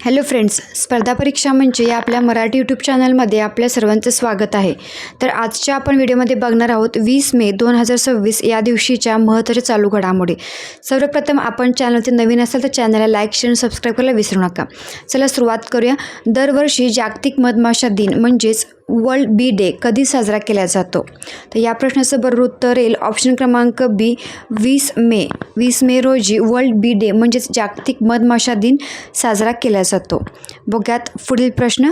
Hello friends, स्पर्धा परीक्षा मंच या आपल्या मराठी यूट्यूब चॅनलमध्ये आपल्या सर्वांचं स्वागत आहे. तर आजच्या आपण व्हिडिओमध्ये बघणार आहोत 20 मे 2026 या दिवशीच्या महत्त्वाच्या चालू घडामोडी. सर्वप्रथम आपण चॅनलचे नवीन असाल तर चॅनलला लाईक, शेअर आणि सबस्क्राईब करायला विसरू नका. चला सुरुवात करूया. दरवर्षी जागतिक मधमाशा दिन म्हणजेच वर्ल्ड बी डे कधी साजरा केला जातो? तर या प्रश्नाचं बरोबर उत्तर येईल ऑप्शन क्रमांक बी 20 मे. 20 मे रोजी वर्ल्ड बी डे म्हणजेच जागतिक मधमाशा दिन साजरा केला जातो. बघूयात पुढील प्रश्न.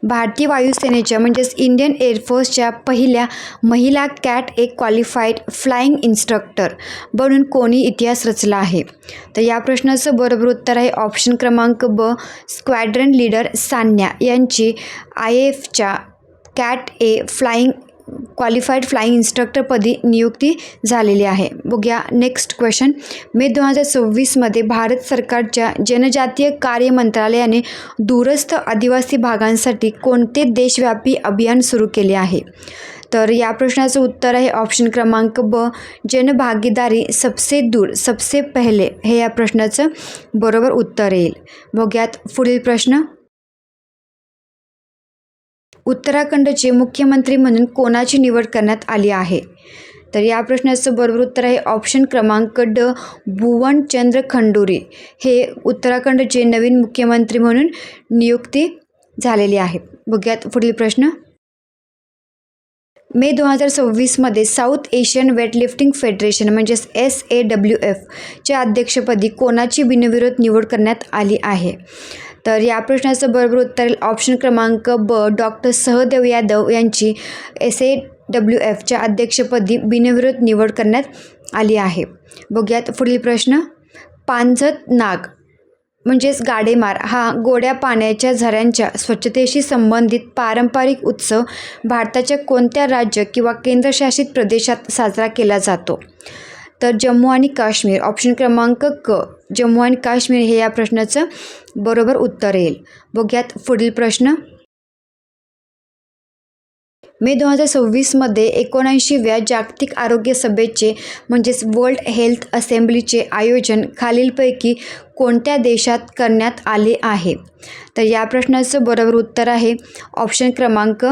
भारतीय वायुसेनेच्या म्हणजेच इंडियन एअरफोर्सच्या पहिल्या महिला कॅट ए क्वालिफाईड फ्लाइंग इन्स्ट्रक्टर बनून कोणी इतिहास रचला आहे? तर या प्रश्नाचं बरोबर उत्तर आहे ऑप्शन क्रमांक ब स्क्वॅड्रन लीडर सान्या यांची IAFच्या कॅट ए क्वालिफाईड फ्लाइंग इन्स्ट्रक्टरपदी नियुक्ती झालेली आहे. बघूया नेक्स्ट क्वेश्चन. मे 2026मध्ये भारत सरकारच्या जनजातीय कार्य मंत्रालयाने दूरस्थ आदिवासी भागांसाठी कोणते देशव्यापी अभियान सुरू केले आहे? तर या प्रश्नाचं उत्तर आहे ऑप्शन क्रमांक ब जनभागीदारी सबसे दूर सबसे पहले. हे या प्रश्नाचं बरोबर उत्तर येईल. बघूयात पुढील प्रश्न. उत्तराखंडचे मुख्यमंत्री म्हणून कोणाची निवड करण्यात आली आहे? तर या प्रश्नाचं बरोबर उत्तर आहे ऑप्शन क्रमांक ड भुवनचंद्र खंडूरी हे उत्तराखंडचे नवीन मुख्यमंत्री म्हणून नियुक्ती झालेली आहे. बघूयात पुढील प्रश्न. मे 2026मध्ये साऊथ एशियन वेटलिफ्टिंग फेडरेशन म्हणजेच SAWF च्या अध्यक्षपदी कोणाची बिनविरोध निवड करण्यात आली आहे? तर या प्रश्नाचं बरोबर उत्तर येईल ऑप्शन क्रमांक ब डॉक्टर सहदेव यादव यांची SAWFच्या अध्यक्षपदी बिनविरोध निवड करण्यात आली आहे. बघूयात पुढील प्रश्न. पांझत नाग म्हणजेच गाडेमार हा गोड्या पाण्याच्या झऱ्यांच्या स्वच्छतेशी संबंधित पारंपरिक उत्सव भारताच्या कोणत्या राज्य किंवा केंद्रशासित प्रदेशात साजरा केला जातो? तर जम्मू आणि काश्मीर. ऑप्शन क्रमांक क जम्मू आणि काश्मीर हे या प्रश्नाचं बरोबर उत्तर येईल. बघूयात पुढील प्रश्न. मे 2026मध्ये 79व्या जागतिक आरोग्य सभेचे म्हणजेच वर्ल्ड हेल्थ असेंब्लीचे आयोजन खालीलपैकी कोणत्या देशात करण्यात आले आहे? तर या प्रश्नाचं बरोबर उत्तर आहे ऑप्शन क्रमांक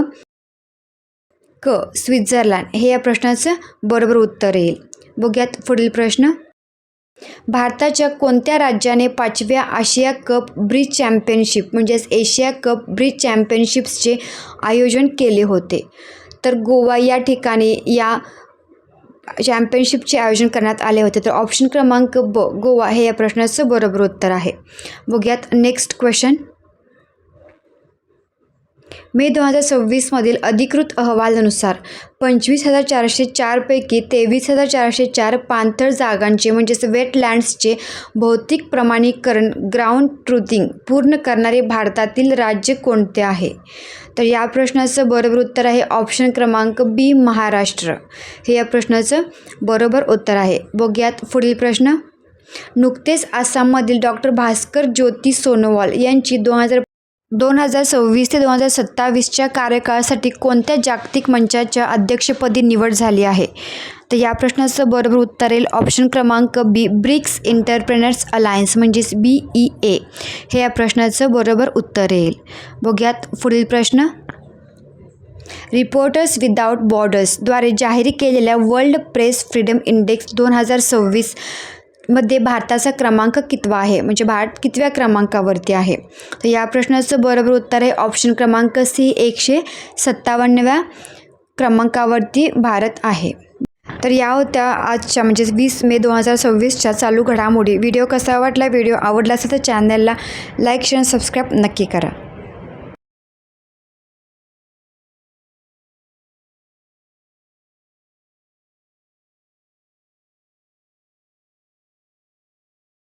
क स्वित्झर्लंड. हे या प्रश्नाचं बरोबर उत्तर येईल. बघूयात पुढील प्रश्न. भारताच्या कोणत्या राज्याने 5व्या आशिया कप ब्रिज चॅम्पियनशिप म्हणजेच एशिया कप ब्रिज चॅम्पियनशिप्सचे आयोजन केले होते? तर गोवा या ठिकाणी या चॅम्पियनशिपचे आयोजन करण्यात आले होते. तर ऑप्शन क्रमांक ब गोवा हे या प्रश्नाचं बरोबर उत्तर आहे. बघूयात नेक्स्ट क्वेश्चन. मे 2026मधील अधिकृत अहवालानुसार 25,404 पैकी 23,404 पाणथळ जागांचे म्हणजेच वेटलँड्सचे भौतिक प्रमाणीकरण ग्राउंड ट्रुथिंग पूर्ण करणारे भारतातील राज्य कोणते आहे? तर या प्रश्नाचं बरोबर उत्तर आहे ऑप्शन क्रमांक बी महाराष्ट्र. हे या प्रश्नाचं बरोबर उत्तर आहे. बघूयात पुढील प्रश्न. नुकतेच आसाममधील डॉक्टर भास्कर ज्योती सोनोवाल यांची 2026 ते 2027च्या कार्यकाळासाठी कोणत्या जागतिक मंचाच्या अध्यक्षपदी निवड झाली आहे? तर या प्रश्नाचं बरोबर उत्तर येईल ऑप्शन क्रमांक बी ब्रिक्स एंटरप्रेनर्स अलायन्स म्हणजेच BEA. हे या प्रश्नाचं बरोबर उत्तर येईल. बघूयात पुढील प्रश्न. रिपोर्टर्स विदाऊट बॉर्डर्सद्वारे जाहीर केलेल्या वर्ल्ड प्रेस फ्रीडम इंडेक्स 2026 मध्ये भारताचा क्रमांक कितवा आहे? म्हणजे भारत कितव्या क्रमांकावरती आहे? तर या प्रश्नाचं बरोबर उत्तर आहे ऑप्शन क्रमांक सी 157व्या क्रमांकावरती भारत आहे. तर या होत्या आजच्या म्हणजेच 20 मे 2026च्या चालू घडामोडी. व्हिडिओ कसा वाटला? व्हिडिओ आवडला असेल तर चॅनलला लाईक, शेअर, सबस्क्राईब नक्की करा.